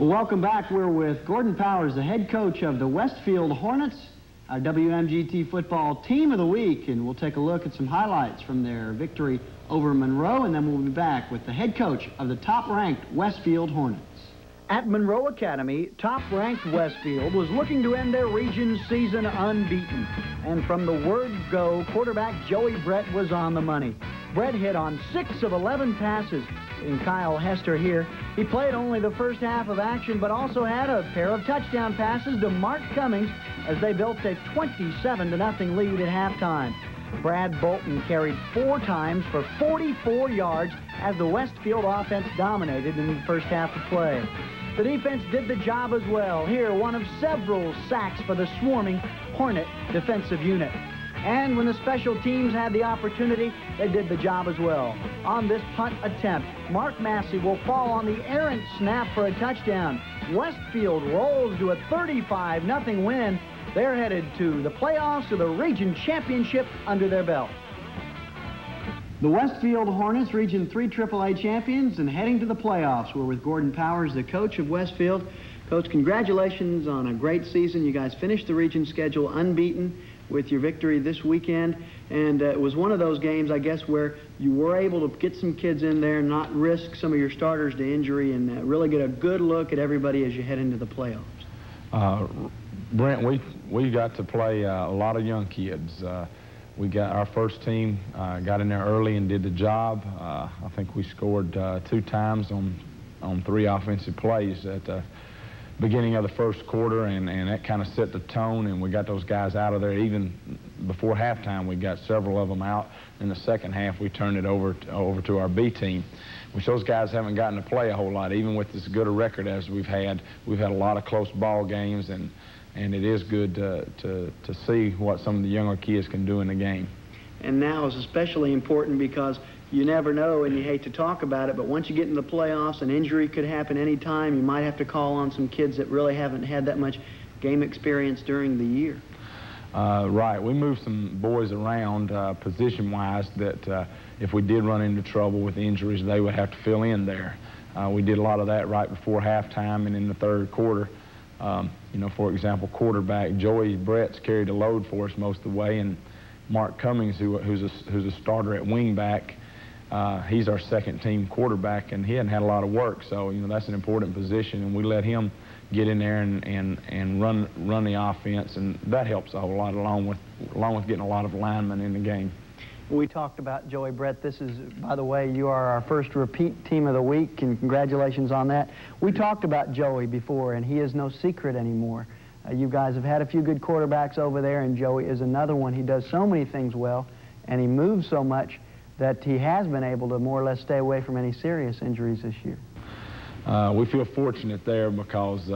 Well, welcome back. We're with Gordon Powers, the head coach of the Westfield Hornets, our WMGT football team of the week, and we'll take a look at some highlights from their victory over Monroe, and then we'll be back with the head coach of the top-ranked Westfield Hornets. At Monroe Academy, top-ranked Westfield was looking to end their region's season unbeaten. And from the word go, quarterback Joey Brett was on the money. Brett hit on 6 of 11 passes. And Kyle Hester here, he played only the first half of action, but also had a pair of touchdown passes to Mark Cummings as they built a 27-0 lead at halftime. Brad Bolton carried 4 times for 44 yards as the Westfield offense dominated in the first half of play. The defense did the job as well. Here, one of several sacks for the swarming Hornet defensive unit. And when the special teams had the opportunity, they did the job as well. On this punt attempt, Mark Massey will fall on the errant snap for a touchdown. Westfield rolls to a 35-0 win. They're headed to the playoffs of the region championship under their belt. The Westfield Hornets, Region 3 AAA champions and heading to the playoffs. We're with Gordon Powers, the coach of Westfield. Coach, congratulations on a great season. You guys finished the region schedule unbeaten with your victory this weekend, and it was one of those games, I guess, where you were able to get some kids in there and not risk some of your starters to injury and really get a good look at everybody as you head into the playoffs. Brent, we got to play a lot of young kids. We got our first team got in there early and did the job. I think we scored 2 times on 3 offensive plays at the beginning of the first quarter, and that kind of set the tone, and we got those guys out of there. Even before halftime, we got several of them out. In the second half, we turned it over to our B team, which those guys haven't gotten to play a whole lot. Even with as good a record as we've had a lot of close ball games, and it is good to see what some of the younger kids can do in the game. And now is especially important because you never know, and you hate to talk about it, but once you get in the playoffs, an injury could happen any time. You might have to call on some kids that really haven't had that much game experience during the year. Right. We moved some boys around position-wise that if we did run into trouble with injuries, they would have to fill in there. We did a lot of that right before halftime and in the third quarter. You know, for example, quarterback Joey Brett's carried a load for us most of the way, and Mark Cummings, who's a starter at wingback, he's our second-team quarterback, and he hadn't had a lot of work, so you know that's an important position, and we let him get in there and run the offense, and that helps a whole lot, along with getting a lot of linemen in the game. We talked about Joey Brett. This is, by the way, you are our first repeat team of the week, and congratulations on that. We talked about Joey before, and he is no secret anymore. You guys have had a few good quarterbacks over there, and Joey is another one. He does so many things well, and he moves so much that he has been able to more or less stay away from any serious injuries this year. We feel fortunate there because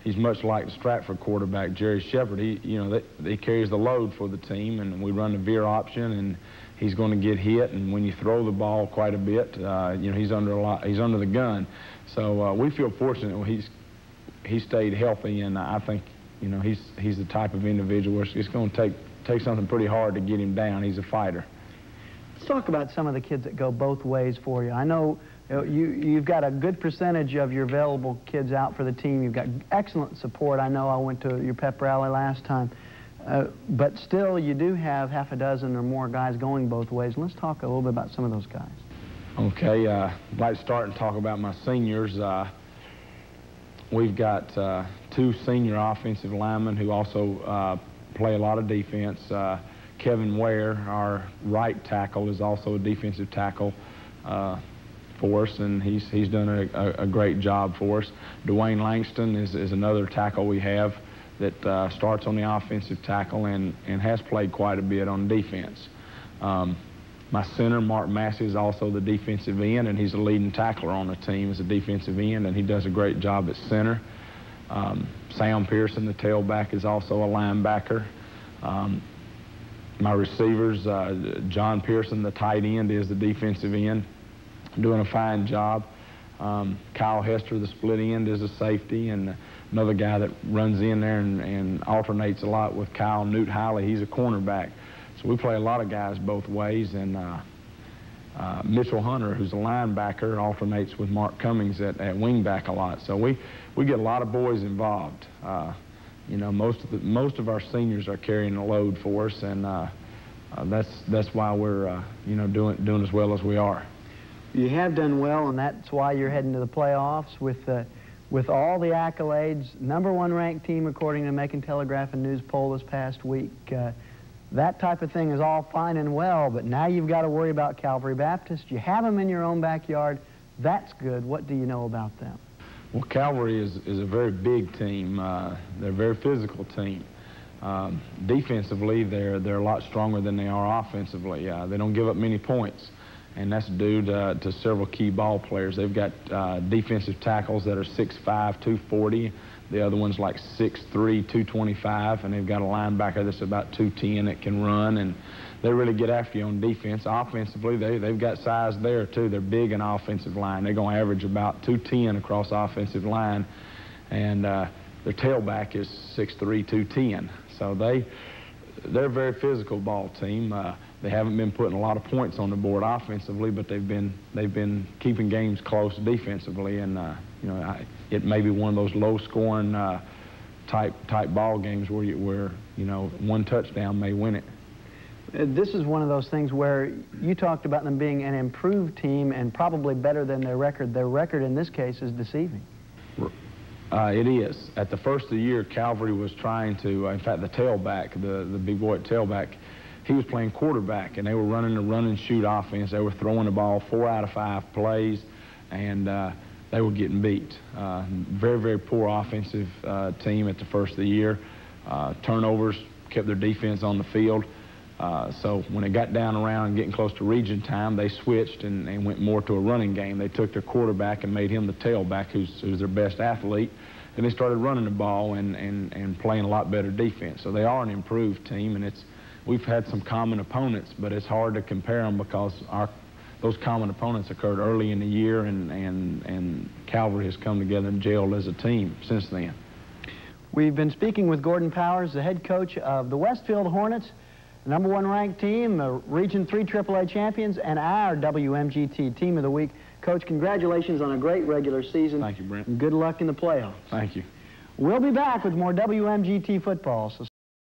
he's much like the Stratford quarterback, Jerry Shepard. He carries the load for the team, and we run the veer option, and he's going to get hit. And when you throw the ball quite a bit, you know, he's under the gun. So we feel fortunate he stayed healthy, and I think you know he's the type of individual where it's going to take something pretty hard to get him down. He's a fighter. Let's talk about some of the kids that go both ways for you. I know you've got a good percentage of your available kids out for the team. You've got excellent support. I know I went to your pep rally last time. But still, you do have half a dozen or more guys going both ways. Let's talk a little bit about some of those guys. Okay. I'd like to start and talk about my seniors. We've got 2 senior offensive linemen who also play a lot of defense. Kevin Ware, our right tackle, is also a defensive tackle for us, and he's done a great job for us. Dwayne Langston is another tackle we have that starts on the offensive tackle and has played quite a bit on defense. My center, Mark Massey, is also the defensive end, and he's a leading tackler on the team as a defensive end, and he does a great job at center. Sam Pearson, the tailback, is also a linebacker. My receivers, John Pearson, the tight end, is the defensive end, doing a fine job. Kyle Hester, the split end, is a safety, and another guy that runs in there and alternates a lot with Kyle, Newt Hiley, he's a cornerback. So we play a lot of guys both ways, and Mitchell Hunter, who's a linebacker, alternates with Mark Cummings at wingback a lot. So we get a lot of boys involved. You know, most of our seniors are carrying a load for us, and that's why we're you know, doing as well as we are. You have done well, and that's why you're heading to the playoffs with all the accolades. #1 ranked team according to Macon Telegraph and News poll this past week. That type of thing is all fine and well, but now you've got to worry about Calvary Baptist. You have them in your own backyard. That's good. What do you know about them? Well, Calvary is a very big team. They're a very physical team. Defensively, they're a lot stronger than they are offensively. They don't give up many points, and that's due to several key ball players. They've got defensive tackles that are 6'5", 240. The other one's like 6'3", 225, and they've got a linebacker that's about 210 that can run, and they really get after you on defense. Offensively, they've got size there, too. They're big in offensive line. They're going to average about 210 across offensive line, and their tailback is 6'3", 210. So they're a very physical ball team. They haven't been putting a lot of points on the board offensively, but they've been keeping games close defensively, and you know, it may be one of those low-scoring type ball games where you know, one touchdown may win it. This is one of those things where you talked about them being an improved team and probably better than their record. Their record in this case is deceiving. It is. At the first of the year, Calvary was trying to, in fact, the tailback, the big boy at tailback, he was playing quarterback, and they were running a run-and-shoot offense. They were throwing the ball 4 out of 5 plays, and they were getting beat. Very, very poor offensive team at the first of the year. Turnovers kept their defense on the field. So when it got down around and getting close to region time, they switched and went more to a running game. They took their quarterback and made him the tailback, who's their best athlete, and they started running the ball and playing a lot better defense. So they are an improved team, and we've had some common opponents, but it's hard to compare them because those common opponents occurred early in the year, and Calvary has come together and gelled as a team since then. We've been speaking with Gordon Powers, the head coach of the Westfield Hornets, #1 ranked team, the Region 3 AAA champions, and our WMGT Team of the Week. Coach, congratulations on a great regular season. Thank you, Brent. And good luck in the playoffs. Thank you. We'll be back with more WMGT football, so